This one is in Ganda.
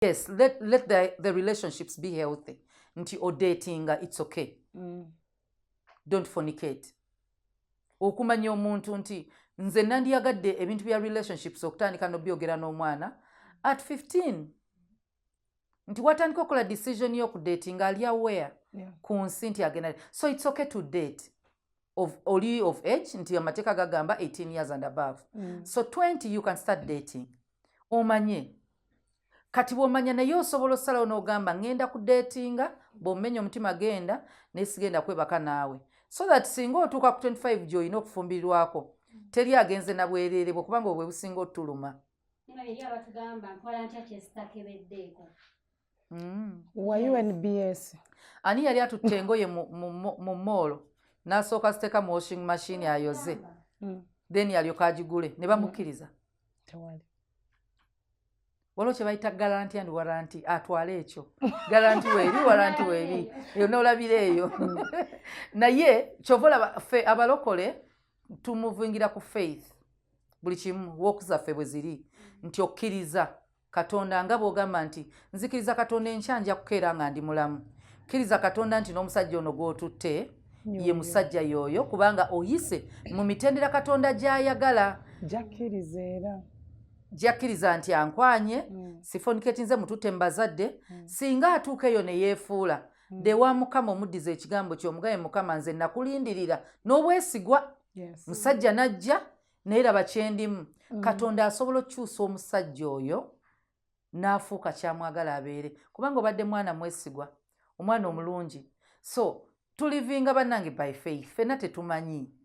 Yes, let the relationships be healthy. Nti datinga, it's okay. Don't fornicate. Okumanya omuntu nti nze nandiyagadde ebintu bya relationships okutandika n'obyogera n'omwana at 15. Nti watandika okola decision y'okudatinga ali aware ku nsi nti agenda. So it's okay to date. Oli of age, nti amateeka gagamba 18 years and above. So 20 you can start dating. Omanye. Kati bw'omanya naye osobola osalawo n'ogamba ngenda ku datinga, bw'omenya omutima genda, naye sigenda kwebaka naawe. So that singa otuuka ku 25 gy'olina okufumbirwako, teri agenze na bwereere bw'okubanga obwe businga otuluma. Were you in BS? Ani yali atutte engoye mu moolo n'asooka ziteeka mu washing machine ayoze. Then yalyoka agigule ne bamukkiriza. Tewali. Waliwo kye bayita garanti and warranty, atwala ekyo. Garanti weeri, warranti weeri. Eyo n'olabira eyo. Naye kyova olaba ffe abalokole tumuvingira ku faith. Buli kimu wooku zaffe bwe ziri. Nti okkiriza Katonda nga bw'ogamba nti nzikiriza Katonda enkya nja kukeera nga ndi mulamu. Kkiriza Katonda nti n'omusajja ono gw'otutte ye musajja y'oyo kubanga oyise mu mitendera Katonda gy'ayagala. Jakkiriza era. Jakkiriza nti ankwanye, sifoniketi nze mututte mbazadde, singa atuuka eyo ne yeefuula. De wa Mukama omuddiza ekigambo ky'omugaye Mukama nze nakulindirira n'obwesigwa. Musajja najja naye laba kyendimu. Katonda asobola okukyusa omusajja oyo n'afuuka kyamwagala abeere. Kubanga obadde mwana mwesigwa, omwana omulungi. So tulivinga bannange by faith, ffenna tetumanyi.